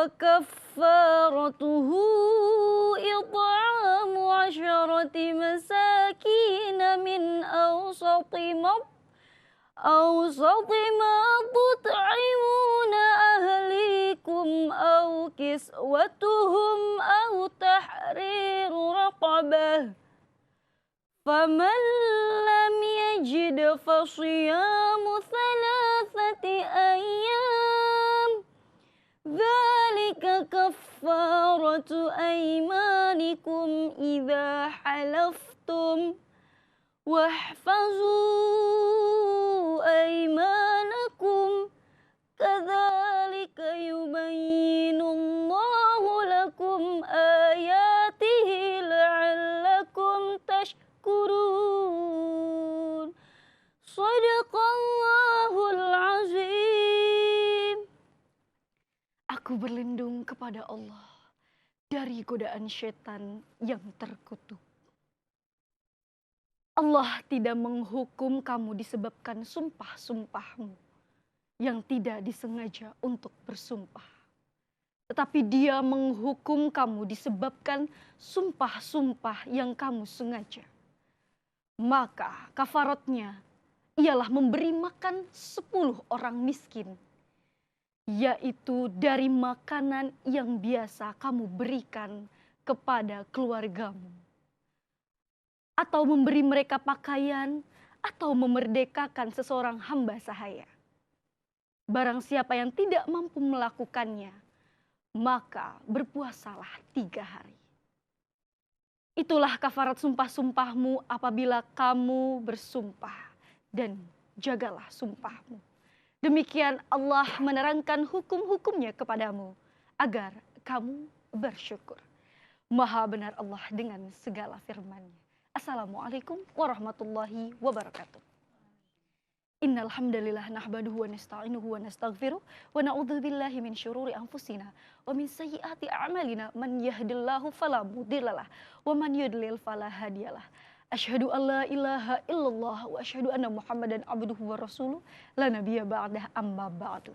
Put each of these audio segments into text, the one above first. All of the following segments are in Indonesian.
فكفارته إطعام 10 مساكين من أوسط ما تطعمون أهليكم أو كسوتهم أو تحرير رقبة فمن لم يجد فصيام 3 أيام ذلك كفارة أيمانكم إذا حلفتم واحفظوا أيمانكم كذلك يبين الله لكم آياته لعلكم تشكرون صدق Allahul Azim. Aku berlindung kepada Allah dari godaan setan yang terkutuk. Allah tidak menghukum kamu disebabkan sumpah-sumpahmu yang tidak disengaja untuk bersumpah. Tetapi Dia menghukum kamu disebabkan sumpah-sumpah yang kamu sengaja. Maka kafaratnya ialah memberi makan 10 orang miskin, yaitu dari makanan yang biasa kamu berikan kepada keluargamu. Atau memberi mereka pakaian, atau memerdekakan seseorang hamba sahaya. Barang siapa yang tidak mampu melakukannya, maka berpuasalah 3 hari. Itulah kafarat sumpah-sumpahmu apabila kamu bersumpah, dan jagalah sumpahmu. Demikian Allah menerangkan hukum-hukumnya kepadamu, agar kamu bersyukur. Maha benar Allah dengan segala firman-Nya. Assalamualaikum warahmatullahi wabarakatuh. Innal hamdalillah nahmaduhu wa nasta'inuhu wa nastaghfiruh wa na'udzu billahi min syururi anfusina wa min sayyiati a'malina man yahdihillahu fala mudhillalah wa man yudlil fala hadiyalah. Asyhadu an la ilaha illallah wa asyhadu anna Muhammadan abduhu wa rasuluh la nabiyya ba'dah amma ba'du.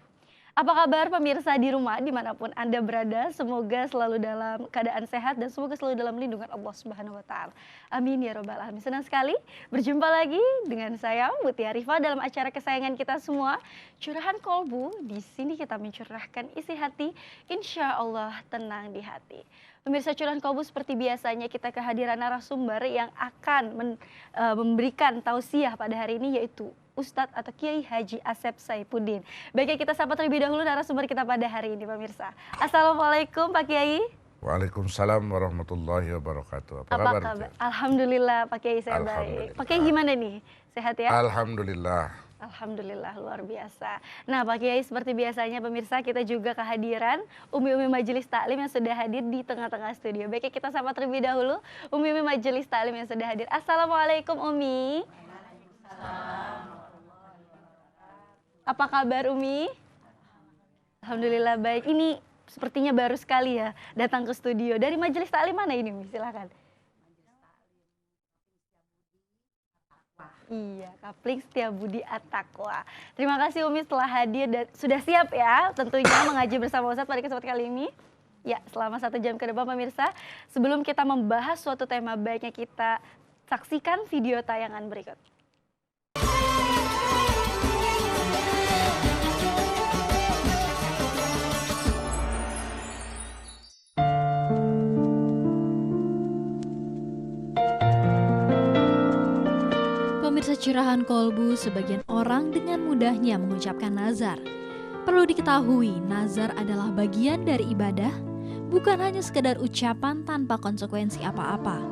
Apa kabar pemirsa di rumah dimanapun Anda berada? Semoga selalu dalam keadaan sehat dan semoga selalu dalam lindungan Allah Subhanahu wa Ta'ala. Amin ya Rabbal Alamin. Senang sekali berjumpa lagi dengan saya Mutia Rifa dalam acara kesayangan kita semua, Curahan Kolbu. Di sini kita mencurahkan isi hati, insya Allah tenang di hati. Pemirsa Curahan Kolbu, seperti biasanya kita kehadiran narasumber yang akan memberikan tausiah pada hari ini, yaitu Ustadz atau Kiai Haji Asep Saifuddin. Baiknya kita sapa terlebih dahulu narasumber kita pada hari ini pemirsa. Assalamualaikum Pak Kiai. Waalaikumsalam warahmatullahi wabarakatuh. Apa kabar? Alhamdulillah Pak Kiai, saya baik. Pak Kiai gimana nih? Sehat ya? Alhamdulillah. Alhamdulillah, luar biasa. Nah Pak Kiai, seperti biasanya pemirsa kita juga kehadiran Umi-Umi Majelis Taklim yang sudah hadir di tengah-tengah studio. Baiknya kita sapa terlebih dahulu Umi-Umi Majelis Taklim yang sudah hadir. Assalamualaikum Umi. Waalaikumsalam. Apa kabar Umi? Alhamdulillah baik. Ini sepertinya baru sekali ya datang ke studio. Dari Majelis Taklim mana ini Umi? Silakan. Iya, Kapling Setiabudi At-Taqwa. Terima kasih Umi telah hadir dan sudah siap ya tentunya mengaji bersama Ustadz pada kesempatan kali ini. Ya, selama 1 jam ke depan pemirsa. Sebelum kita membahas suatu tema, baiknya kita saksikan video tayangan berikut. Pemirsa Curahan Kolbu, sebagian orang dengan mudahnya mengucapkan nazar. Perlu diketahui, nazar adalah bagian dari ibadah, bukan hanya sekedar ucapan tanpa konsekuensi apa-apa.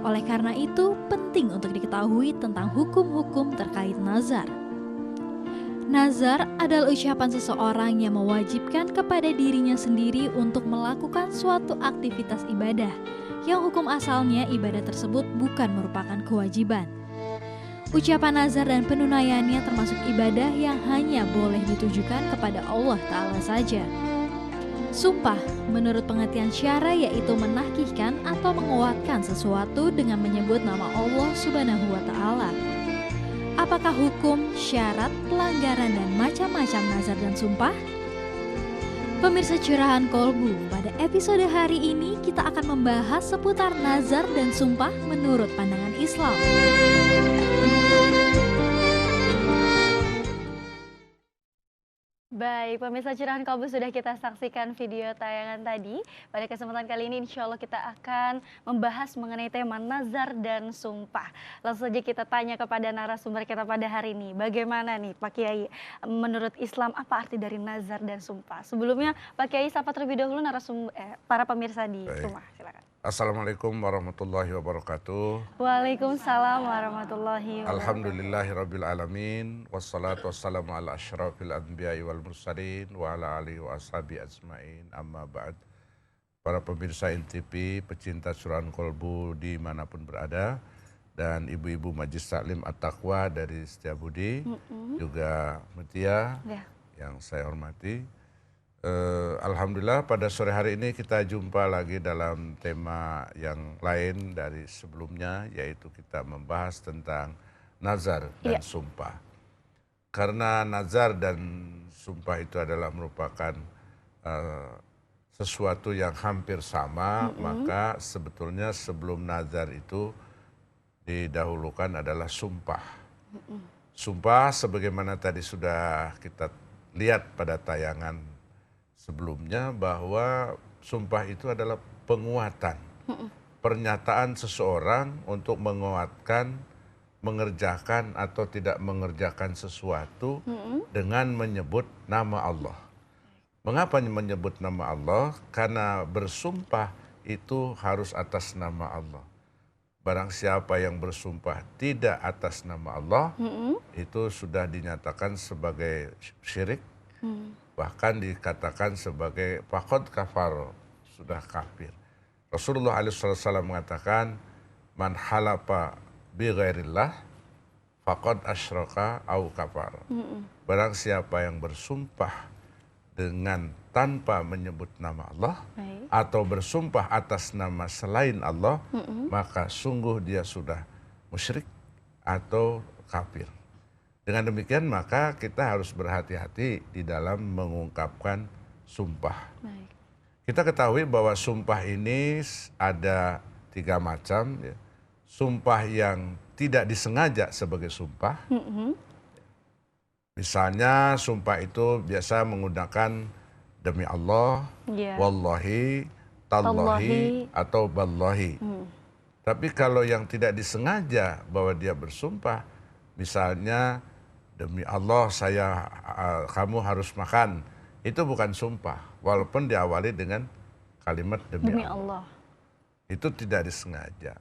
Oleh karena itu, penting untuk diketahui tentang hukum-hukum terkait nazar. Nazar adalah ucapan seseorang yang mewajibkan kepada dirinya sendiri untuk melakukan suatu aktivitas ibadah, yang hukum asalnya ibadah tersebut bukan merupakan kewajiban. Ucapan nazar dan penunaiannya termasuk ibadah yang hanya boleh ditujukan kepada Allah Ta'ala saja. Sumpah, menurut pengertian syara, yaitu menahkihkan atau menguatkan sesuatu dengan menyebut nama Allah Subhanahu wa Ta'ala. Apakah hukum, syarat, pelanggaran, dan macam-macam nazar dan sumpah? Pemirsa Curahan Kolbu, pada episode hari ini kita akan membahas seputar nazar dan sumpah menurut pandangan Islam. Baik, pemirsa Curahan Kolbu, sudah kita saksikan video tayangan tadi. Pada kesempatan kali ini insya Allah kita akan membahas mengenai tema nazar dan sumpah. Langsung saja kita tanya kepada narasumber kita pada hari ini. Bagaimana nih Pak Kiai, menurut Islam apa arti dari nazar dan sumpah? Sebelumnya Pak Kiai sapa terlebih dahulu narasumber para pemirsa di rumah. Silakan. Assalamualaikum warahmatullahi wabarakatuh. Waalaikumsalam warahmatullahi wabarakatuh. Alhamdulillahirabbil alamin wassalatu wassalamu ala asyrafil anbiya'i wal mursalin wa ala alihi wa ashabi ajmain, amma ba'd. Para pemirsa NTV, pecinta Curahan Kolbu dimanapun berada, dan ibu-ibu Majlis Taklim At-Taqwa dari Setiabudi, juga Mutia yang saya hormati. Alhamdulillah pada sore hari ini kita jumpa lagi dalam tema yang lain dari sebelumnya, yaitu kita membahas tentang nazar dan sumpah. Karena nazar dan sumpah itu adalah merupakan sesuatu yang hampir sama, maka sebetulnya sebelum nazar itu didahulukan adalah sumpah. Sumpah sebagaimana tadi sudah kita lihat pada tayangan sebelumnya, bahwa sumpah itu adalah penguatan, pernyataan seseorang untuk menguatkan, mengerjakan atau tidak mengerjakan sesuatu dengan menyebut nama Allah. Mengapa menyebut nama Allah? Karena bersumpah itu harus atas nama Allah. Barang siapa yang bersumpah tidak atas nama Allah, itu sudah dinyatakan sebagai syirik, bahkan dikatakan sebagai faqad kafar, sudah kafir. Rasulullah SAW mengatakan, man halafa bi ghairillah faqad asyraka au kafar. Barang siapa yang bersumpah dengan tanpa menyebut nama Allah, atau bersumpah atas nama selain Allah, maka sungguh dia sudah musyrik atau kafir. Dengan demikian maka kita harus berhati-hati di dalam mengungkapkan sumpah. Kita ketahui bahwa sumpah ini ada 3 macam. Ya. Sumpah yang tidak disengaja sebagai sumpah. Misalnya sumpah itu biasa menggunakan demi Allah, wallahi, tallahi, atau ballahi. Tapi kalau yang tidak disengaja bahwa dia bersumpah, misalnya demi Allah kamu harus makan, itu bukan sumpah, walaupun diawali dengan kalimat demi Allah. Itu tidak disengaja.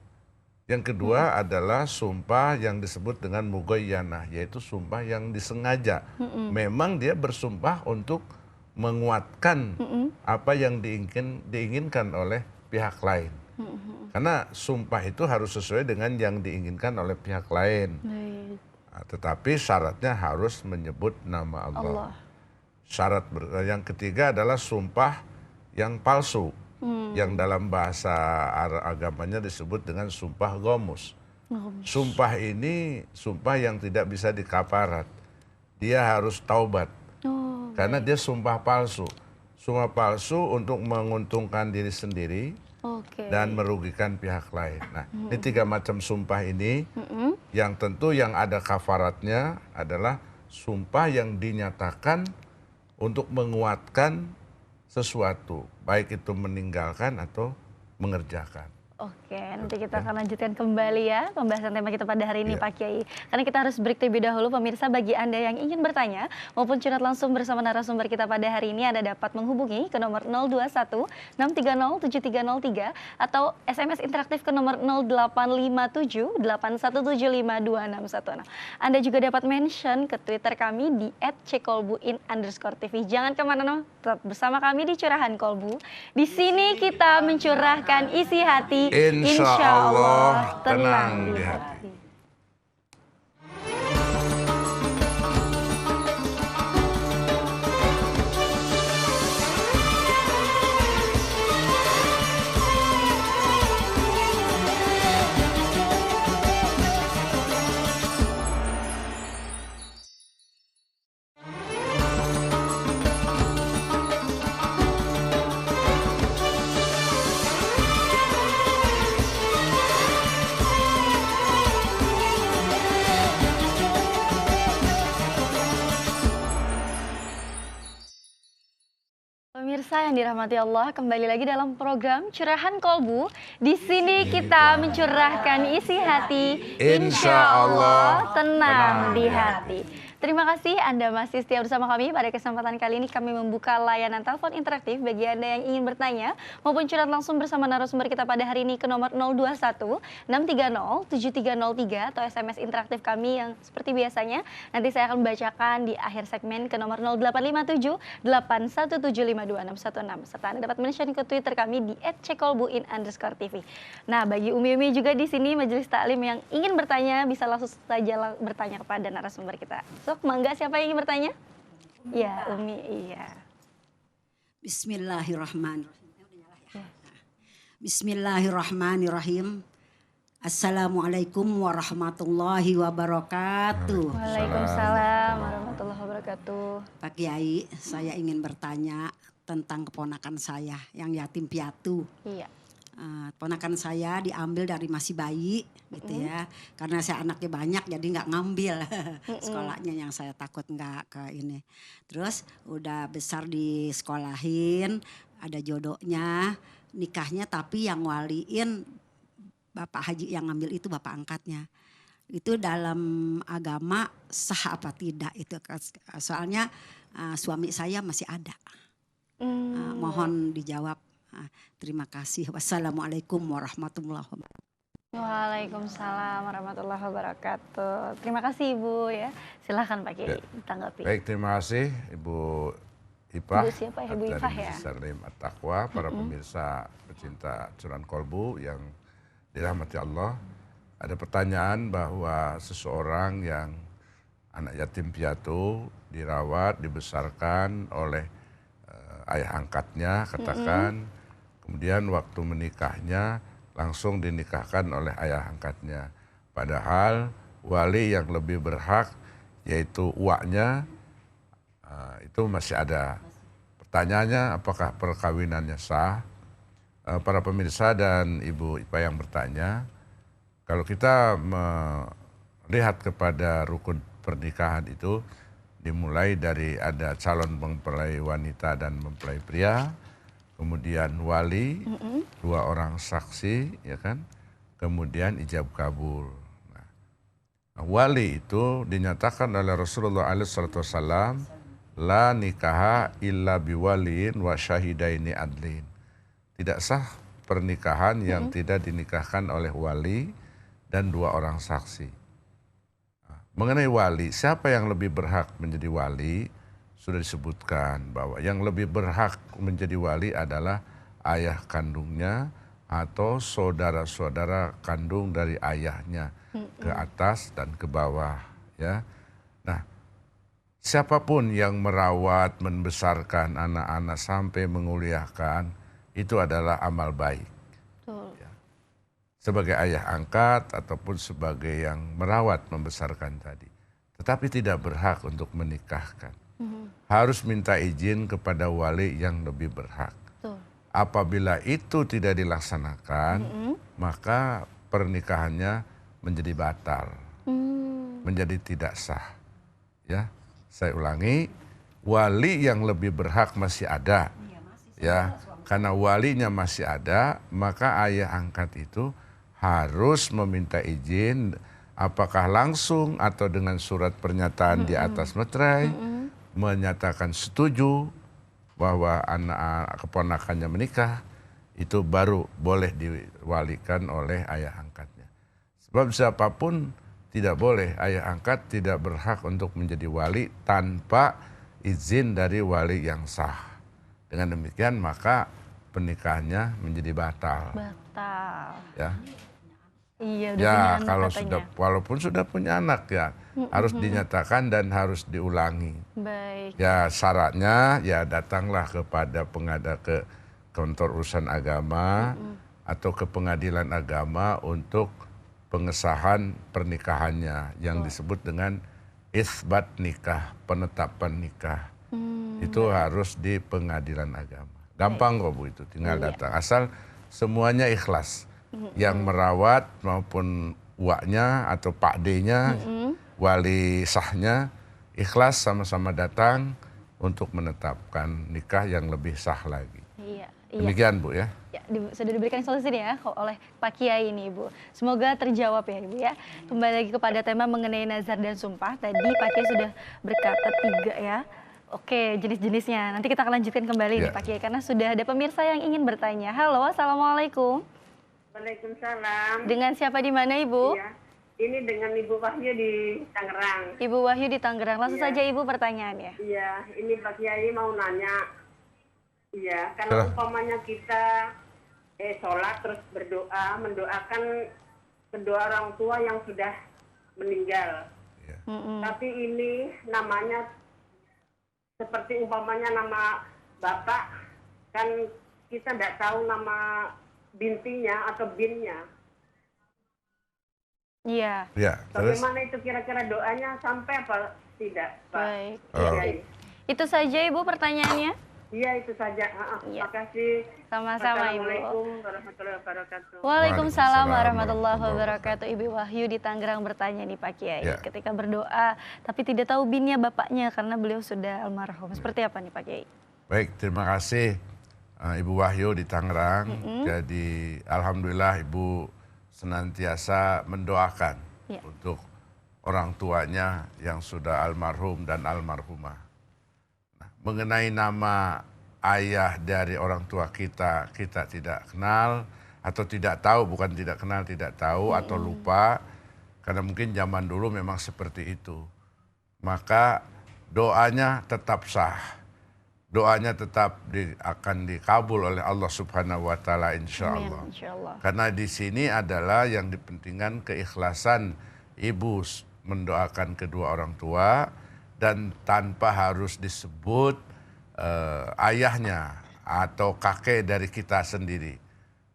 Yang kedua adalah sumpah yang disebut dengan mughayyanah, yaitu sumpah yang disengaja. Memang dia bersumpah untuk menguatkan apa yang diinginkan oleh pihak lain. Karena sumpah itu harus sesuai dengan yang diinginkan oleh pihak lain. Nah, tetapi syaratnya harus menyebut nama Allah. Syarat yang ketiga adalah sumpah yang palsu, yang dalam bahasa agamanya disebut dengan sumpah ghamus. Sumpah ini sumpah yang tidak bisa dikafarat. Dia harus taubat. Karena dia sumpah palsu. Sumpah palsu untuk menguntungkan diri sendiri dan merugikan pihak lain. Nah, ini 3 macam sumpah ini. Yang tentu yang ada kafaratnya adalah sumpah yang dinyatakan untuk menguatkan sesuatu, baik itu meninggalkan atau mengerjakan. Oke, nanti kita akan lanjutkan kembali ya pembahasan tema kita pada hari ini Pak Kiai. Karena kita harus break terlebih dahulu, pemirsa. Bagi Anda yang ingin bertanya maupun curhat langsung bersama narasumber kita pada hari ini, Anda dapat menghubungi ke nomor 021 630 7303 atau SMS interaktif ke nomor 0857 8175 261. Anda juga dapat mention ke Twitter kami di @ckolbuin_tv. Jangan kemana-mana, tetap bersama kami di Curahan Kolbu. Di sini kita mencurahkan isi hati. Insya Allah tenang di hati. Pemirsa yang dirahmati Allah, kembali lagi dalam program Curahan Kolbu. Di sini kita mencurahkan isi hati, insya Allah tenang di hati. Terima kasih Anda masih setia bersama kami. Pada kesempatan kali ini kami membuka layanan telepon interaktif bagi Anda yang ingin bertanya maupun curhat langsung bersama narasumber kita pada hari ini ke nomor 021 630 7303 atau SMS interaktif kami yang seperti biasanya nanti saya akan membacakan di akhir segmen ke nomor 0857 817521616 serta Anda dapat mention ke Twitter kami di @cekolbuin_tv. Nah, bagi Umi-umi juga di sini majelis taklim yang ingin bertanya bisa langsung saja bertanya kepada narasumber kita. Mangga, siapa yang ingin bertanya? Ya, Umi, iya. Bismillahirrahmanirrahim. Bismillahirrahmanirrahim. Assalamualaikum warahmatullahi wabarakatuh. Waalaikumsalam warahmatullahi wabarakatuh. Pak Kiai, saya ingin bertanya tentang keponakan saya yang yatim piatu. Iya. Ponakan saya diambil dari masih bayi gitu ya, karena saya anaknya banyak jadi nggak ngambil sekolahnya, yang saya takut nggak ke ini. Terus udah besar disekolahin, ada jodohnya, nikahnya, tapi yang waliin bapak haji yang ngambil itu bapak angkatnya. Itu dalam agama sah apa tidak itu? Soalnya suami saya masih ada. Mohon dijawab. Terima kasih. Wassalamualaikum warahmatullahi wabarakatuh. Waalaikumsalam warahmatullahi wabarakatuh. Terima kasih Ibu ya. Silakan Pak Kiai ditanggapi. Baik, terima kasih Ibu Ipah. Ibu siapa ya? Ibu Ipah ya. Salim At-Taqwa, para pemirsa pecinta Curahan Kolbu yang dirahmati Allah. Ada pertanyaan bahwa seseorang yang anak yatim piatu dirawat, dibesarkan oleh ayah angkatnya, katakan, kemudian waktu menikahnya langsung dinikahkan oleh ayah angkatnya. Padahal wali yang lebih berhak yaitu uaknya itu masih ada. Pertanyaannya apakah perkawinannya sah? Para pemirsa dan Ibu Ipa yang bertanya, kalau kita melihat kepada rukun pernikahan itu dimulai dari ada calon mempelai wanita dan mempelai pria, kemudian wali, 2 orang saksi, ya kan, kemudian ijab kabul. Nah, wali itu dinyatakan oleh Rasulullah SAW, la nikaha illa biwaliin wa syahidaini adlin. Tidak sah pernikahan yang tidak dinikahkan oleh wali dan 2 orang saksi. Mengenai wali, siapa yang lebih berhak menjadi wali? Sudah disebutkan bahwa yang lebih berhak menjadi wali adalah ayah kandungnya atau saudara-saudara kandung dari ayahnya ke atas dan ke bawah. Ya, nah, siapapun yang merawat, membesarkan anak-anak sampai menguliahkan itu adalah amal baik. Ya. Sebagai ayah angkat ataupun sebagai yang merawat, membesarkan tadi. Tetapi tidak berhak untuk menikahkan. Harus minta izin kepada wali yang lebih berhak. Apabila itu tidak dilaksanakan, maka pernikahannya menjadi batal. Menjadi tidak sah. Ya, saya ulangi, wali yang lebih berhak masih ada. Ya, karena walinya masih ada, maka ayah angkat itu harus meminta izin, apakah langsung atau dengan surat pernyataan di atas meterai, menyatakan setuju bahwa anak keponakannya menikah, itu baru boleh diwalikan oleh ayah angkatnya. Sebab siapapun tidak boleh, ayah angkat tidak berhak untuk menjadi wali tanpa izin dari wali yang sah. Dengan demikian maka pernikahannya menjadi batal. Batal. Ya. Iya, ya, anak kalau katanya. sudah, walaupun sudah punya anak ya, harus dinyatakan dan harus diulangi. Baik. Ya, syaratnya ya datanglah kepada ke kantor urusan agama atau ke pengadilan agama untuk pengesahan pernikahannya yang disebut dengan isbat nikah, penetapan nikah. Itu harus di pengadilan agama. Gampang kok Bu, itu tinggal datang. Asal semuanya ikhlas. Yang merawat maupun uaknya atau Pak D-nya, wali sahnya, ikhlas sama-sama datang untuk menetapkan nikah yang lebih sah lagi. Iya. Demikian Bu ya. Ya, sudah diberikan solusi nih ya oleh Pak Kiai ini Ibu. Semoga terjawab ya Ibu ya. Kembali lagi kepada tema mengenai nazar dan sumpah. Tadi Pak Kiai sudah berkata 3 ya. Oke, jenis-jenisnya. Nanti kita akan lanjutkan kembali nih Pak Kiai karena sudah ada pemirsa yang ingin bertanya. Halo, Assalamualaikum. Waalaikumsalam. Dengan siapa di mana Ibu? Iya. Ini dengan Ibu Wahyu di Tangerang. Ibu Wahyu di Tangerang. Langsung Iya. saja Ibu pertanyaannya. Iya, ini Pak Kiai mau nanya. Iya, kalau umpamanya kita sholat terus berdoa, mendoakan kedua orang tua yang sudah meninggal. Ya. Tapi ini namanya seperti umpamanya nama bapak, kan kita tidak tahu nama bintinya atau binnya. Iya. Ya, terus Bagaimana itu kira-kira doanya sampai apa tidak, Pak? Baik. Kiai? Itu saja Ibu pertanyaannya. Iya, itu saja. Iya. Terima kasih. Sama-sama Ibu. Assalamualaikum warahmatullahi wabarakatuh. Waalaikumsalam warahmatullahi warahmatullahi wabarakatuh. Ibu Wahyu di Tangerang bertanya nih Pak Kiai. Ya. Ketika berdoa tapi tidak tahu binnya bapaknya karena beliau sudah almarhum. Seperti apa nih Pak Kiai? baik, terima kasih Ibu Wahyu di Tangerang. Jadi alhamdulillah Ibu senantiasa mendoakan Ya. untuk orang tuanya yang sudah almarhum dan almarhumah. Nah, mengenai nama ayah dari orang tua kita, kita tidak kenal atau tidak tahu, bukan tidak kenal, tidak tahu atau lupa, karena mungkin zaman dulu memang seperti itu. Maka doanya tetap sah. Doanya tetap akan dikabul oleh Allah Subhanahu wa taala insyaallah. Amin, insyaallah. Karena di sini adalah yang dipentingkan keikhlasan ibu mendoakan kedua orang tua dan tanpa harus disebut ayahnya atau kakek dari kita sendiri.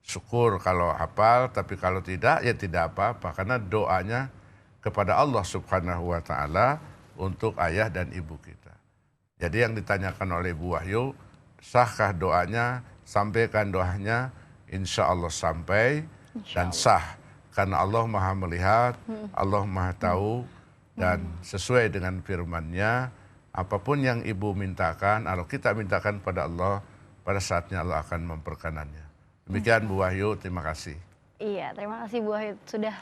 Syukur kalau hafal, tapi kalau tidak ya tidak apa-apa karena doanya kepada Allah Subhanahu wa taala untuk ayah dan ibu kita. Jadi yang ditanyakan oleh Bu Wahyu, sahkah doanya? Sampaikan doanya, insya Allah sampai dan sah. Karena Allah maha melihat, Allah maha tahu, dan sesuai dengan firman-Nya, apapun yang ibu mintakan, atau kita mintakan pada Allah, pada saatnya Allah akan memperkenannya. Demikian Bu Wahyu, terima kasih. Iya, terima kasih Bu Wahyu sudah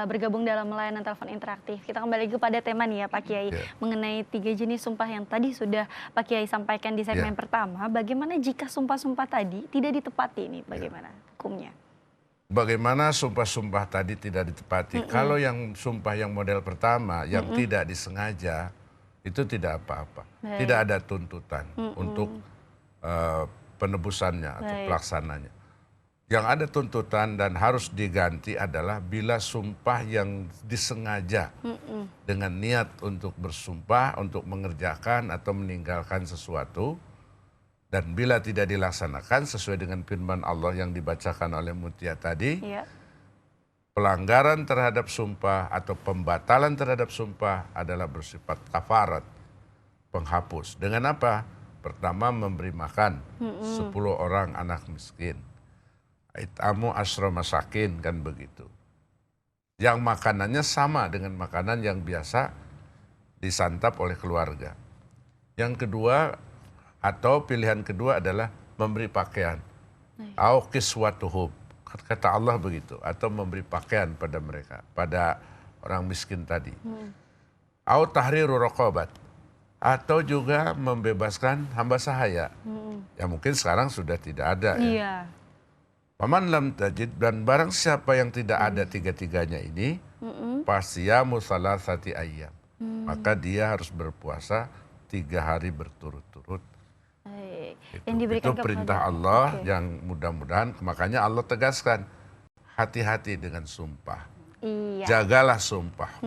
bergabung dalam layanan telepon interaktif. Kita kembali kepada tema nih ya Pak Kiai, mengenai 3 jenis sumpah yang tadi sudah Pak Kiai sampaikan di segmen pertama. Bagaimana jika sumpah-sumpah tadi tidak ditepati nih, bagaimana hukumnya? Bagaimana sumpah-sumpah tadi tidak ditepati? Kalau yang sumpah yang model pertama, yang tidak disengaja, itu tidak apa-apa. Tidak ada tuntutan untuk penebusannya atau pelaksananya. Yang ada tuntutan dan harus diganti adalah bila sumpah yang disengaja dengan niat untuk bersumpah, untuk mengerjakan atau meninggalkan sesuatu, dan bila tidak dilaksanakan sesuai dengan firman Allah yang dibacakan oleh Mutia tadi, pelanggaran terhadap sumpah atau pembatalan terhadap sumpah adalah bersifat kafarat, penghapus. Dengan apa? Pertama, memberi makan 10 orang anak miskin. Itamu asro masakin, kan begitu. Yang makanannya sama dengan makanan yang biasa disantap oleh keluarga. Yang kedua atau pilihan kedua adalah memberi pakaian. Au kiswatuhum, kata Allah begitu, atau memberi pakaian pada mereka, pada orang miskin tadi. Au tahriru raqabat, atau juga membebaskan hamba sahaya. Ya mungkin sekarang sudah tidak ada ya. Paman lam tajid, dan barang siapa yang tidak ada tiga-tiganya ini, fasiyamu salasati ayyam. Maka dia harus berpuasa 3 hari berturut-turut. Itu perintah Allah yang mudah-mudahan, makanya Allah tegaskan, hati-hati dengan sumpah. Jagalah sumpah.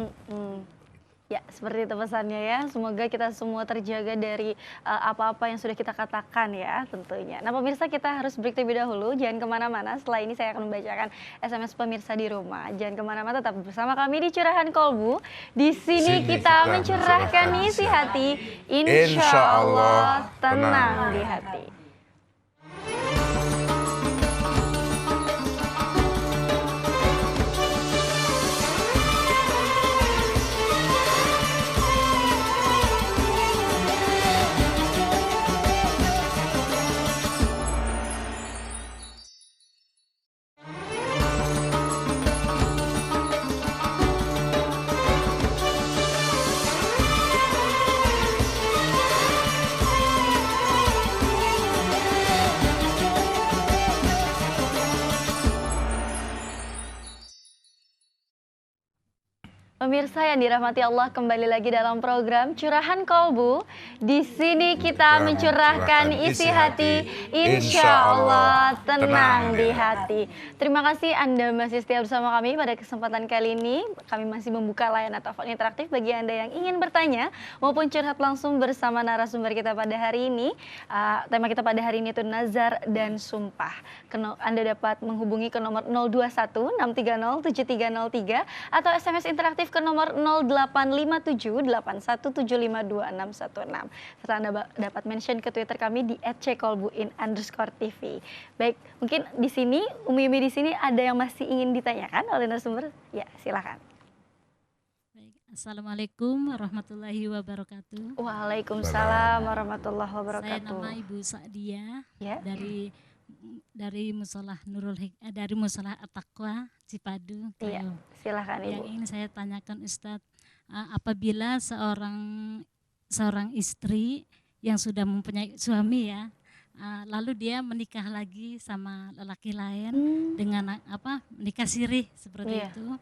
Ya, seperti itu pesannya ya. Semoga kita semua terjaga dari apa-apa yang sudah kita katakan ya tentunya. Nah pemirsa, kita harus break terlebih dahulu. Jangan kemana-mana, setelah ini saya akan membacakan SMS pemirsa di rumah. Jangan kemana-mana, tetap bersama kami di Curahan Kolbu. Di sini kita mencerahkan isi hati. Insya Allah tenang di hati. Pemirsa yang dirahmati Allah, kembali lagi dalam program Curahan Kolbu. Di sini kita mencurahkan isi hati, insya Allah tenang di hati. Terima kasih Anda masih setia bersama kami pada kesempatan kali ini. Kami masih membuka layanan telepon interaktif bagi Anda yang ingin bertanya maupun curhat langsung bersama narasumber kita pada hari ini. Tema kita pada hari ini itu nazar dan sumpah. Anda dapat menghubungi ke nomor 021 630 7303 atau SMS interaktif ke nomor 0857 81752616. Serta Anda dapat mention ke Twitter kami di @ckolbuin_tv. Baik, mungkin di sini Umi Yumi di sini ada yang masih ingin ditanyakan oleh narasumber? Ya, silakan. Baik, Assalamualaikum warahmatullahi wabarakatuh. Waalaikumsalam warahmatullahi Saya wabarakatuh. nama Ibu Sa'dia Ya. dari Musolah dari Musolah At-Taqwa Cipadu. Iya, Kriau. silakan Yang Ibu. ingin saya tanyakan Ustadz, apabila seorang istri yang sudah mempunyai suami ya, lalu dia menikah lagi sama lelaki lain dengan menikah sirih seperti Iya. itu.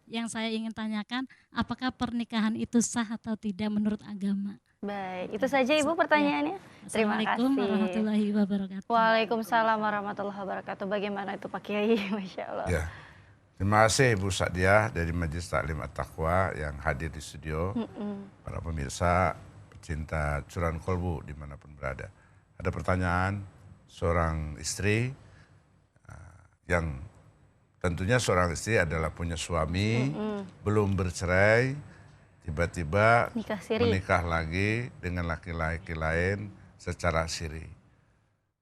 Yang saya ingin tanyakan, apakah pernikahan itu sah atau tidak menurut agama? Baik, itu saja Ibu pertanyaannya. Terima Assalamualaikum kasih. warahmatullahi wabarakatuh. Waalaikumsalam warahmatullahi wabarakatuh. Bagaimana itu Pak Kiai? Masya Allah. Ya. Terima kasih Ibu Sa'dia dari Majelis Taklim At-Taqwa yang hadir di studio. Para pemirsa, pecinta Curahan Kolbu dimanapun berada. Ada pertanyaan seorang istri yang tentunya seorang istri adalah punya suami, belum bercerai, tiba-tiba Nikah siri. menikah lagi dengan laki-laki lain secara siri.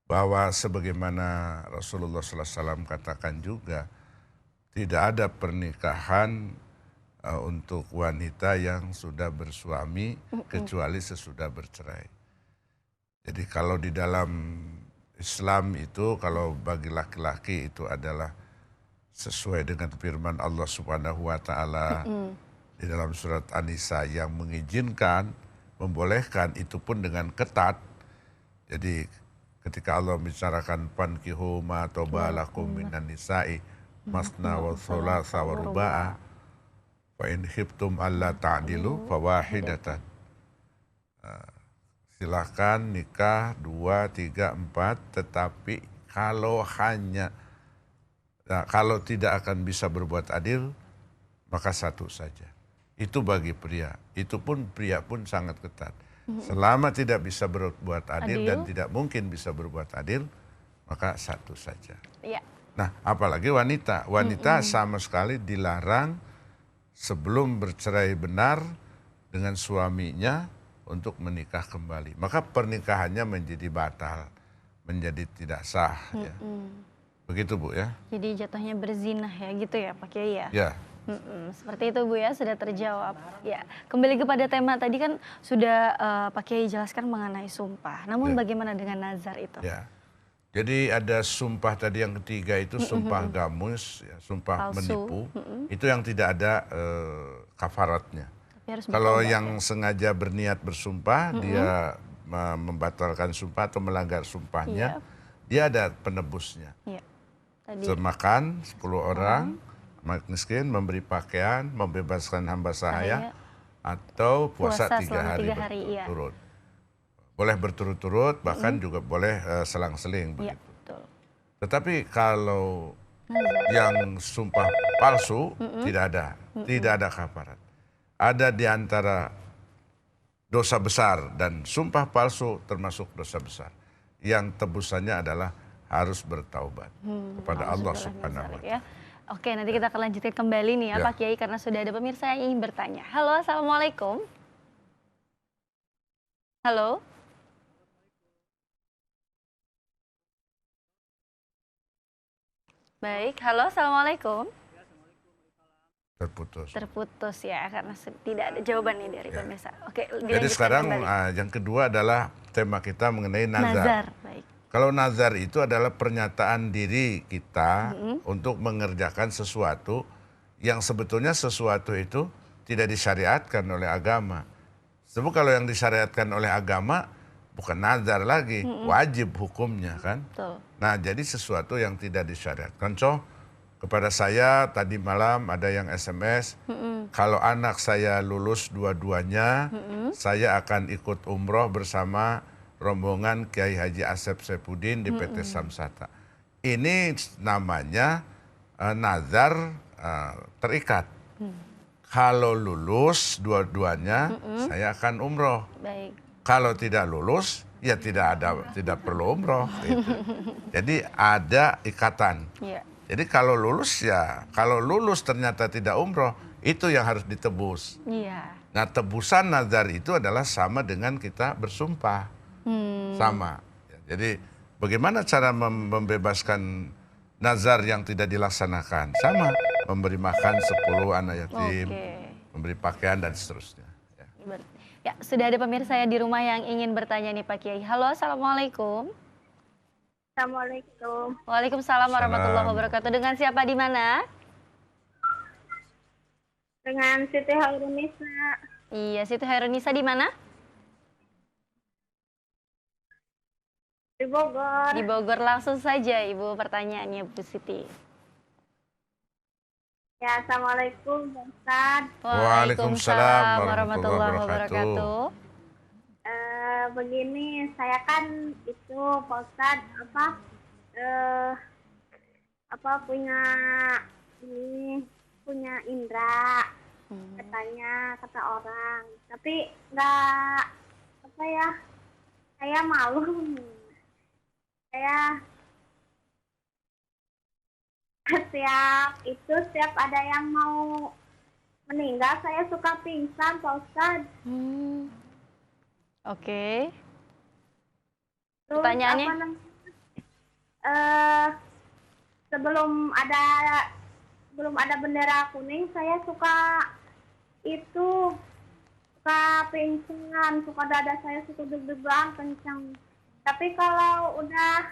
Bahwa sebagaimana Rasulullah SAW katakan juga, tidak ada pernikahan untuk wanita yang sudah bersuami kecuali sesudah bercerai. Jadi kalau di dalam Islam itu, kalau bagi laki-laki itu adalah sesuai dengan firman Allah Subhanahu wa taala di dalam surat An-Nisa yang mengizinkan, membolehkan, itu pun dengan ketat. Jadi ketika Allah bicarakan fankihu ma tobalakum minan nisa'i masna wa thulatha wa ruba'a fa in khiftum alla ta'dilu fawahidatan. Silakan nikah 2, 3, 4, tetapi kalau tidak akan bisa berbuat adil, maka satu saja. Itu bagi pria. Itu pun pria pun sangat ketat. Selama tidak bisa berbuat adil dan tidak mungkin bisa berbuat adil, maka satu saja. Iya. Nah, apalagi wanita. Wanita sama sekali dilarang sebelum bercerai benar dengan suaminya untuk menikah kembali. Maka pernikahannya menjadi batal, menjadi tidak sah. Ya. Begitu Bu ya. Jadi jatuhnya berzinah ya gitu ya Pak Kiai ya? Ya. Seperti itu Bu ya, sudah terjawab. Ya, kembali kepada tema tadi kan sudah Pak Kiai jelaskan mengenai sumpah. Namun bagaimana dengan nazar itu? Ya. Jadi ada sumpah tadi yang ketiga itu sumpah gamus, ya, sumpah Palsu. menipu. Itu yang tidak ada kafaratnya. Tapi harus Kalau bertobat, yang sengaja berniat bersumpah, dia membatalkan sumpah atau melanggar sumpahnya, dia ada penebusnya. ya. Tadi Makan 10 orang, miskin, memberi pakaian, membebaskan hamba sahaya, atau puasa 3 selama hari 3 hari, iya. berturut-turut. Boleh berturut-turut, bahkan juga boleh selang-seling Iya, begitu. betul. Tetapi kalau yang sumpah palsu tidak ada kafarat. Ada di antara dosa besar dan sumpah palsu termasuk dosa besar. Yang tebusannya adalah harus bertaubat kepada Allah Subhanahu wa taala. Ya. Oke, nanti kita akan lanjutkan kembali nih ya Ya. Pak Kiai karena sudah ada pemirsa yang ingin bertanya. Halo, Assalamualaikum. Halo. Baik, halo, Assalamualaikum. Terputus. Terputus ya, karena tidak ada jawaban nih dari pemirsa. Oke, Jadi dilanjutkan sekarang kembali. yang kedua adalah tema kita mengenai nazar. Nazar, baik. Kalau nazar itu adalah pernyataan diri kita untuk mengerjakan sesuatu yang sebetulnya sesuatu itu tidak disyariatkan oleh agama. Sebab kalau yang disyariatkan oleh agama bukan nazar lagi, wajib hukumnya kan. Betul. Nah, jadi sesuatu yang tidak disyariatkan. Contoh, kepada saya tadi malam ada yang SMS, kalau anak saya lulus dua-duanya, saya akan ikut umroh bersama rombongan Kiai Haji Asep Saifuddin di PT Samsata. Ini namanya nazar terikat. Kalau lulus dua-duanya, saya akan umroh. Baik. Kalau tidak lulus, ya tidak perlu umroh. Gitu. Jadi ada ikatan. Iya. Jadi kalau lulus ternyata tidak umroh, itu yang harus ditebus. Iya. Nah, tebusan nazar itu adalah sama dengan kita bersumpah. Sama. Jadi bagaimana cara membebaskan nazar yang tidak dilaksanakan? Sama, memberi makan 10 anak yatim, memberi pakaian dan seterusnya. Ya, sudah ada pemirsa ya di rumah yang ingin bertanya nih Pak Kiai. Halo, Assalamualaikum. Assalamualaikum. Waalaikumsalam warahmatullahi wabarakatuh. Dengan siapa di mana? Dengan Siti Hairunisa. Iya, Siti Hairunisa di mana? Di Bogor. Di Bogor. Langsung saja Ibu pertanyaannya Bu Siti. Ya, Assalamualaikum Pak Ustadz. Waalaikumsalam warahmatullahi wabarakatuh. Begini, saya kan itu Pak Ustadz punya indra, katanya kata orang. Tapi nggak saya malu. Saya setiap ada yang mau meninggal, saya suka pingsan, Pak Ustadz. Oke. Terus Pertanyaannya? Sebelum ada bendera kuning, saya suka pingsan, suka dada saya suka deg-degan kencang. Tapi kalau udah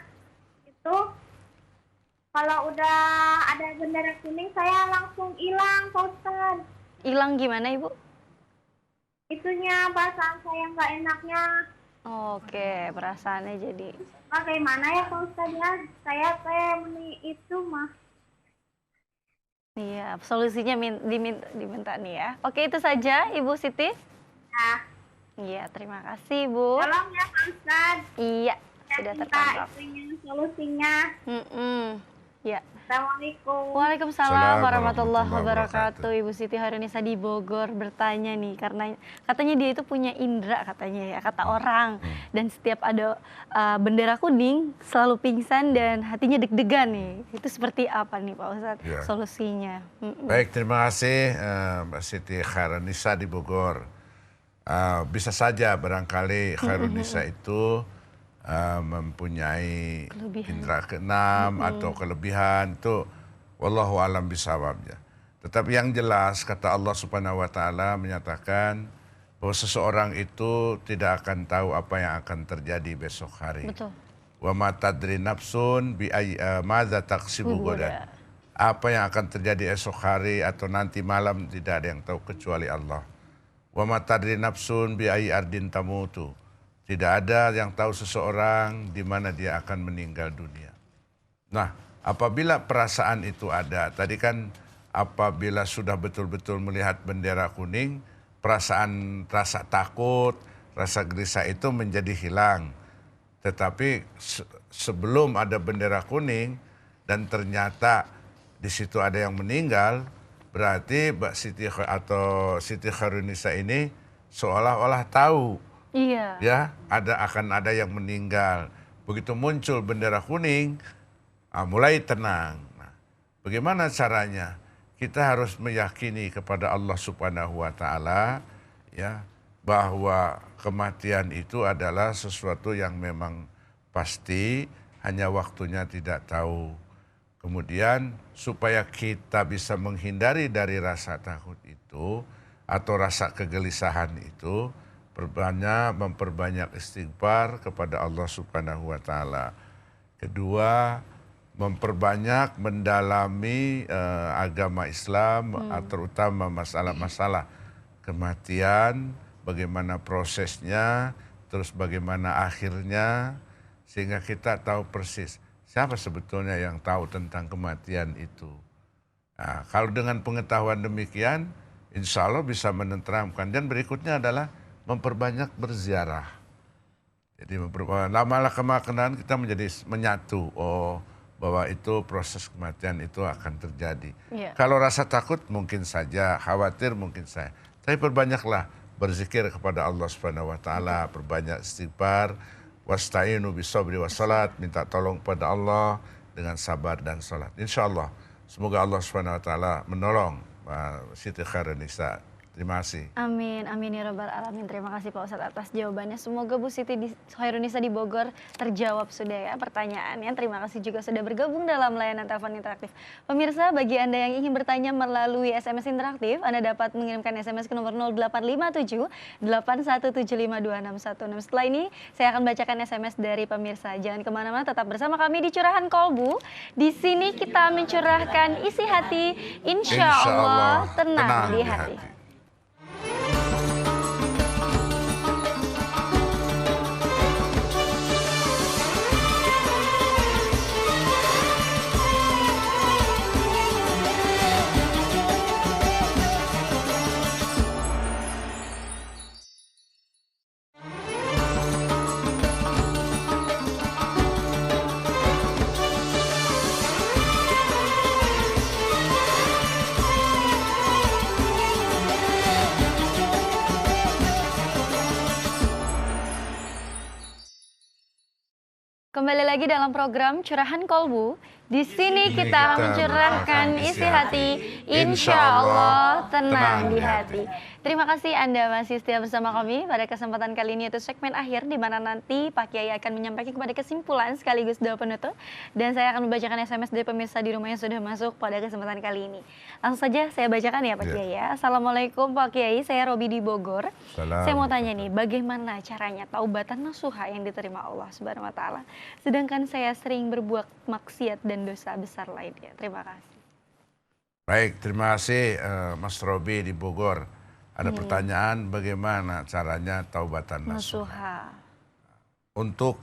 ada bendera kuning, saya langsung hilang, Pak Ustadz. Hilang gimana Ibu? Itunya perasaan saya nggak enaknya. Oke, perasaannya jadi. Bagaimana ya Pak Ustadz ya? Saya itu mah. Iya, solusinya diminta nih ya. Oke, itu saja Ibu Siti. Ya. Iya, terima kasih Bu. Tolong ya Pak Ustadz. Iya, Saya sudah minta tertangkap. solusinya. Ya. Assalamualaikum. Waalaikumsalam warahmatullahi warahmatullahi wabarakatuh. Ibu Siti Hairunisa di Bogor bertanya nih, karena katanya dia itu punya indera katanya ya, kata orang. Dan setiap ada bendera kuning selalu pingsan dan hatinya deg-degan nih. Itu seperti apa nih Pak Ustadz Ya. solusinya? Baik, terima kasih Mbak Siti Hairunisa di Bogor. Bisa saja barangkali Hairunisa itu mempunyai indera keenam atau kelebihan, itu wallahu alam bisawabnya. Tetapi yang jelas kata Allah Subhanahu wa taala menyatakan bahwa seseorang itu tidak akan tahu apa yang akan terjadi besok hari. Betul. Wa ma tadri nafsun bi madza taksibu ghadan. Apa yang akan terjadi esok hari atau nanti malam tidak ada yang tahu kecuali Allah. Wa ma tadri nafsun bi ayyi ardin tamutu. Tidak ada yang tahu seseorang di mana dia akan meninggal dunia. Nah, apabila perasaan itu ada, tadi kan apabila sudah betul-betul melihat bendera kuning, perasaan rasa takut, rasa gelisah itu menjadi hilang. Tetapi sebelum ada bendera kuning dan ternyata di situ ada yang meninggal, berarti Mbak Siti atau Siti Hairunisa ini seolah-olah tahu. Iya. Ya, akan ada yang meninggal. Begitu muncul bendera kuning, mulai tenang. Nah, bagaimana caranya? Kita harus meyakini kepada Allah Subhanahu wa taala ya, bahwa kematian itu adalah sesuatu yang memang pasti, hanya waktunya tidak tahu. Kemudian supaya kita bisa menghindari dari rasa takut itu atau rasa kegelisahan itu, memperbanyak istighfar kepada Allah Subhanahu wa taala. Kedua, memperbanyak mendalami agama Islam, terutama masalah-masalah kematian, bagaimana prosesnya, terus bagaimana akhirnya, sehingga kita tahu persis siapa sebetulnya yang tahu tentang kematian itu. Nah, kalau dengan pengetahuan demikian, insya Allah bisa menenteramkan. Dan berikutnya adalah memperbanyak berziarah. Jadi lama-lama kemakan kita menjadi menyatu. Oh, bahwa itu proses kematian itu akan terjadi. Kalau rasa takut mungkin saja, khawatir mungkin saja. Tapi perbanyaklah berzikir kepada Allah Subhanahu wa taala, perbanyak istighfar, wasta'inu bisabri wassalat, minta tolong kepada Allah dengan sabar dan salat. Insyaallah semoga Allah Subhanahu wa taala menolong Siti Khairunisa. Terima kasih. Amin, amin ya rabbal alamin. Terima kasih Pak Ustadz atas jawabannya. Semoga Bu Siti Khairunisa di Bogor terjawab sudah ya pertanyaannya. Terima kasih juga sudah bergabung dalam layanan telepon interaktif. Pemirsa, bagi Anda yang ingin bertanya melalui SMS interaktif, Anda dapat mengirimkan SMS ke nomor 0857 81752616. Setelah ini saya akan bacakan SMS dari pemirsa. Jangan kemana-mana, tetap bersama kami di Curahan Kolbu. Di sini kita mencurahkan isi hati, insya Allah tenang di hati. Kembali lagi dalam program Curahan Kolbu. Di sini kita mencurahkan isi hati, insya Allah tenang di hati. Terima kasih Anda masih setia bersama kami pada kesempatan kali ini, yaitu segmen akhir di mana nanti Pak Kiai akan menyampaikan kepada kesimpulan sekaligus doa penutup. Dan saya akan membacakan SMS dari pemirsa di rumah yang sudah masuk pada kesempatan kali ini. Langsung saja saya bacakan ya Pak Kiai ya. Assalamualaikum Pak Kiai, saya Robi di Bogor. Saya mau tanya nih, bagaimana caranya taubatan nasuha yang diterima Allah Subhanahu wa taala, sedangkan saya sering berbuat maksiat dan dosa besar lainnya. Terima kasih. Baik, terima kasih Mas Robi di Bogor. Ada pertanyaan bagaimana caranya taubatan nasuha. Untuk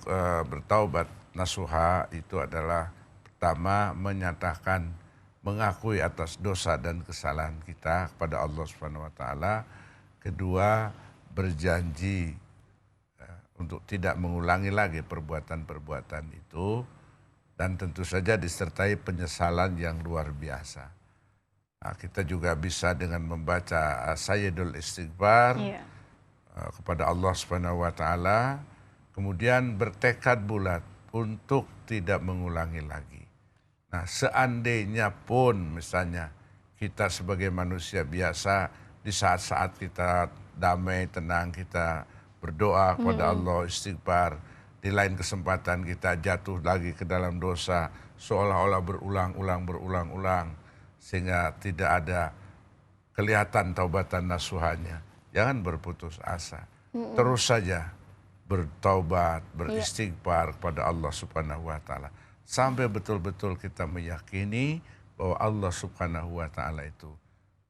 bertaubat nasuha itu adalah pertama menyatakan, mengakui atas dosa dan kesalahan kita kepada Allah Subhanahu wa taala. Kedua, berjanji untuk tidak mengulangi lagi perbuatan-perbuatan itu, dan tentu saja disertai penyesalan yang luar biasa. Nah, kita juga bisa dengan membaca Sayyidul Istighfar kepada Allah Subhanahu wa taala, kemudian bertekad bulat untuk tidak mengulangi lagi. Nah, seandainya pun misalnya kita sebagai manusia biasa di saat-saat kita damai, tenang, kita berdoa kepada Allah, istighfar, di lain kesempatan kita jatuh lagi ke dalam dosa, seolah-olah berulang-ulang, sehingga tidak ada kelihatan taubatan nasuhanya. Jangan berputus asa, terus saja bertaubat, beristighfar kepada Allah Subhanahu wa taala, sampai betul-betul kita meyakini bahwa Allah Subhanahu wa taala itu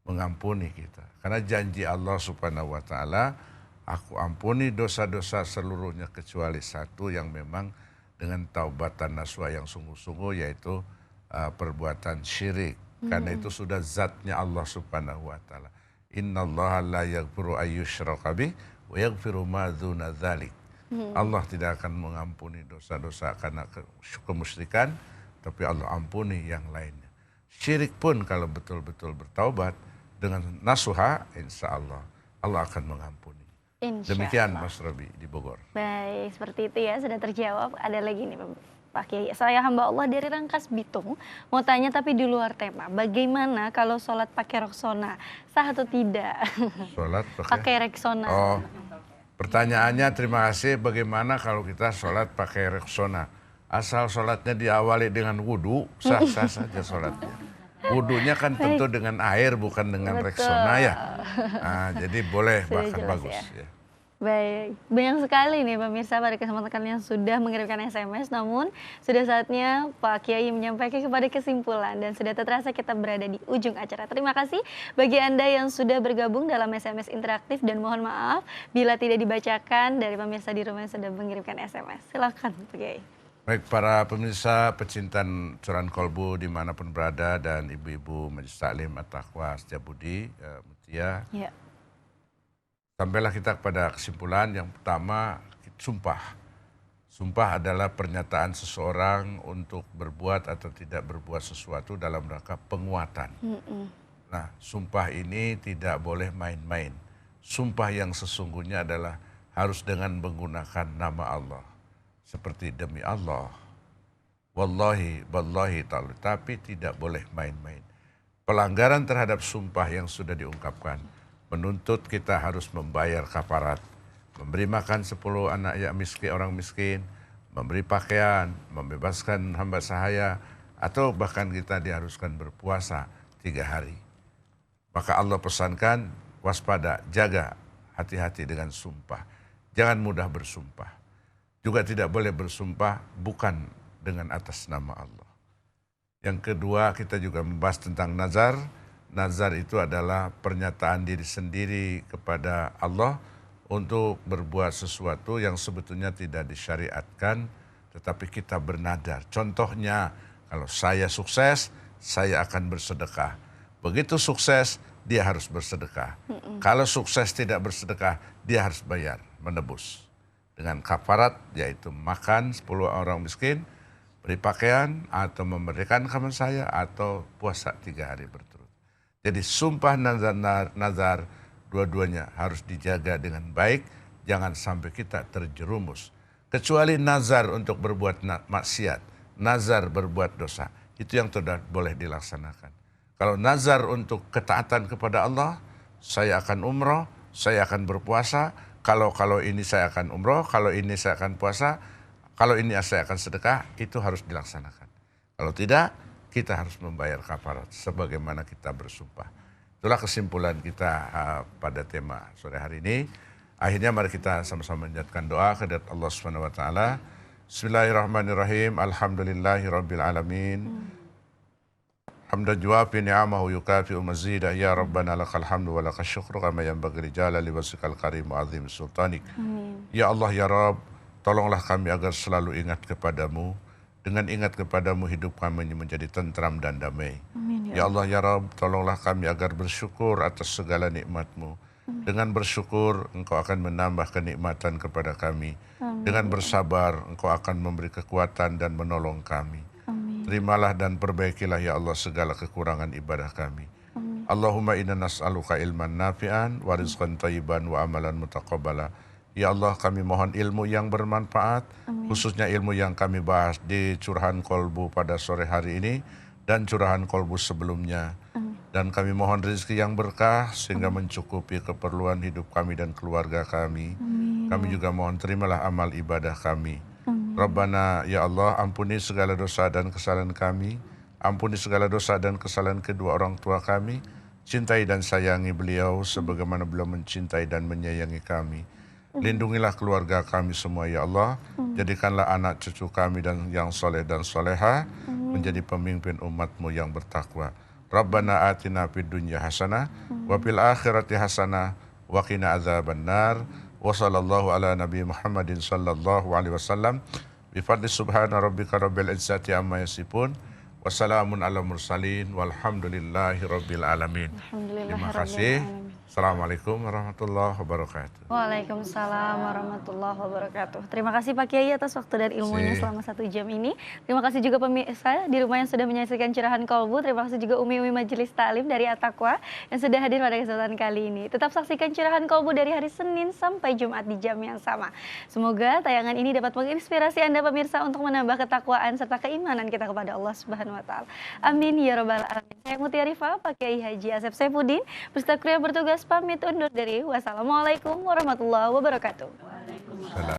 mengampuni kita. Karena janji Allah Subhanahu wa taala, aku ampuni dosa-dosa seluruhnya kecuali satu yang memang dengan taubatan nasuha yang sungguh-sungguh, yaitu perbuatan syirik. Karena itu sudah zatnya Allah Subhanahu wa taala. Innallaha la yaghfiru ayyushraka bih wa yaghfiru ma dzuna dzalik. Allah tidak akan mengampuni dosa-dosa karena kemusyrikan, tapi Allah ampuni yang lainnya. Syirik pun kalau betul-betul bertaubat dengan nasuha, insya Allah akan mengampuni. Demikian Mas Robi di Bogor. Baik, seperti itu ya, sudah terjawab. Ada lagi nih Pak Kiai, saya hamba Allah dari Rangkas Bitung, mau tanya tapi di luar tema. Bagaimana kalau sholat pakai reksona, sah atau tidak? Sholat pakai reksona. Oh, pertanyaannya terima kasih. Bagaimana kalau kita sholat pakai reksona? Asal sholatnya diawali dengan wudhu, sah-sah saja sholatnya. Wudhunya kan tentu dengan air, bukan dengan reksona ya. Nah, jadi boleh, bahkan bagus ya. Baik, banyak sekali nih pemirsa pada kesempatan kalian sudah mengirimkan SMS, namun sudah saatnya Pak Kiai menyampaikan kepada kesimpulan dan sudah terasa kita berada di ujung acara. Terima kasih bagi Anda yang sudah bergabung dalam SMS interaktif dan mohon maaf bila tidak dibacakan dari pemirsa di rumah yang sudah mengirimkan SMS. Silakan Pak Kiai. Baik para pemirsa pecinta curahan kolbu dimanapun berada dan ibu-ibu Majelis Taklim At-Taqwa Setiabudi, Mutia. Ya. Sampailah kita kepada kesimpulan yang pertama, sumpah. Sumpah adalah pernyataan seseorang untuk berbuat atau tidak berbuat sesuatu dalam rangka penguatan. Nah, sumpah ini tidak boleh main-main. Sumpah yang sesungguhnya adalah harus dengan menggunakan nama Allah. Seperti demi Allah, wallahi, wallahi ta'ala, tapi tidak boleh main-main. Pelanggaran terhadap sumpah yang sudah diungkapkan menuntut kita harus membayar kafarat, memberi makan 10 anak miskin, orang miskin, memberi pakaian, membebaskan hamba sahaya, atau bahkan kita diharuskan berpuasa 3 hari. Maka Allah pesankan, waspada, jaga, hati-hati dengan sumpah. Jangan mudah bersumpah. Juga tidak boleh bersumpah bukan dengan atas nama Allah. Yang kedua, kita juga membahas tentang nazar. Nazar itu adalah pernyataan diri sendiri kepada Allah untuk berbuat sesuatu yang sebetulnya tidak disyariatkan, tetapi kita bernadar. Contohnya, kalau saya sukses, saya akan bersedekah. Begitu sukses, dia harus bersedekah. Kalau sukses tidak bersedekah, dia harus bayar, menebus. Dengan kafarat, yaitu makan 10 orang miskin, beri pakaian, atau memberikan kaman saya, atau puasa 3 hari berturut. Jadi sumpah nazar dua-duanya harus dijaga dengan baik, jangan sampai kita terjerumus. Kecuali nazar untuk berbuat maksiat, nazar berbuat dosa, itu yang tidak boleh dilaksanakan. Kalau nazar untuk ketaatan kepada Allah, saya akan umroh, saya akan berpuasa, kalau ini saya akan umroh, kalau ini saya akan puasa, kalau ini saya akan sedekah, itu harus dilaksanakan. Kalau tidak, kita harus membayar kafarat sebagaimana kita bersumpah. Itulah kesimpulan kita pada tema sore hari ini. Akhirnya mari kita sama-sama menjadikan doa kehadirat Allah Subhanahu wa taala. Bismillahirrahmanirrahim. Alhamdulillahirabbil alamin. Hamdan yuafi ni'amahu yukafi'u mazidah. Ya Rabbana lakal hamdu wa lakal syukru kama yanbaghi li jalali wajhikal karim wa azim sultanik. Ya Allah ya Rabb, tolonglah kami agar selalu ingat kepadamu. Dengan ingat kepadamu hidup kami menjadi tentram dan damai. Ya Allah ya Rabb, tolonglah kami agar bersyukur atas segala nikmat-Mu. Dengan bersyukur Engkau akan menambah kenikmatan kepada kami. Dengan bersabar Engkau akan memberi kekuatan dan menolong kami. Terimalah dan perbaikilah ya Allah segala kekurangan ibadah kami. Allahumma inna nas'aluka ilman nafi'an wa rizqan thayyiban wa amalan mutaqabbala. Ya Allah, kami mohon ilmu yang bermanfaat, khususnya ilmu yang kami bahas di curahan kolbu pada sore hari ini dan curahan kolbu sebelumnya. Dan kami mohon rezeki yang berkah sehingga mencukupi keperluan hidup kami dan keluarga kami. Kami juga mohon terimalah amal ibadah kami. Rabbana ya Allah, ampuni segala dosa dan kesalahan kami, ampuni segala dosa dan kesalahan kedua orang tua kami, cintai dan sayangi beliau sebagaimana beliau mencintai dan menyayangi kami. Lindungilah keluarga kami semua ya Allah, jadikanlah anak cucu kami dan yang soleh dan soleha menjadi pemimpin umat-Mu yang bertakwa. Rabbana atina fid dunya hasanah wa fil akhirati hasanah wa qina adzabannar. Wa sallallahu ala nabi Muhammadin sallallahu alaihi wasallam. Bifadli subhana rabbika rabbil izzati amma yasifun. Wassalamun ala mursalin walhamdulillahi rabbil alamin. Terima kasih. Assalamualaikum warahmatullahi wabarakatuh. Waalaikumsalam warahmatullahi wabarakatuh. Terima kasih Pak Kiai atas waktu dan ilmunya selama 1 jam ini. Terima kasih juga pemirsa di rumah yang sudah menyaksikan curahan kolbu. Terima kasih juga Umi Majelis Taklim dari At-Taqwa yang sudah hadir pada kesempatan kali ini. Tetap saksikan curahan kolbu dari hari Senin sampai Jumat di jam yang sama. Semoga tayangan ini dapat menginspirasi Anda pemirsa untuk menambah ketakwaan serta keimanan kita kepada Allah Subhanahu wa taala. Amin ya rabbal alamin. Saya Mutia Rifa, Pak Kiai Haji Asep Saifuddin, beserta kru yang bertugas pamit undur diri. Wassalamualaikum warahmatullahi wabarakatuh. Waalaikumsalam.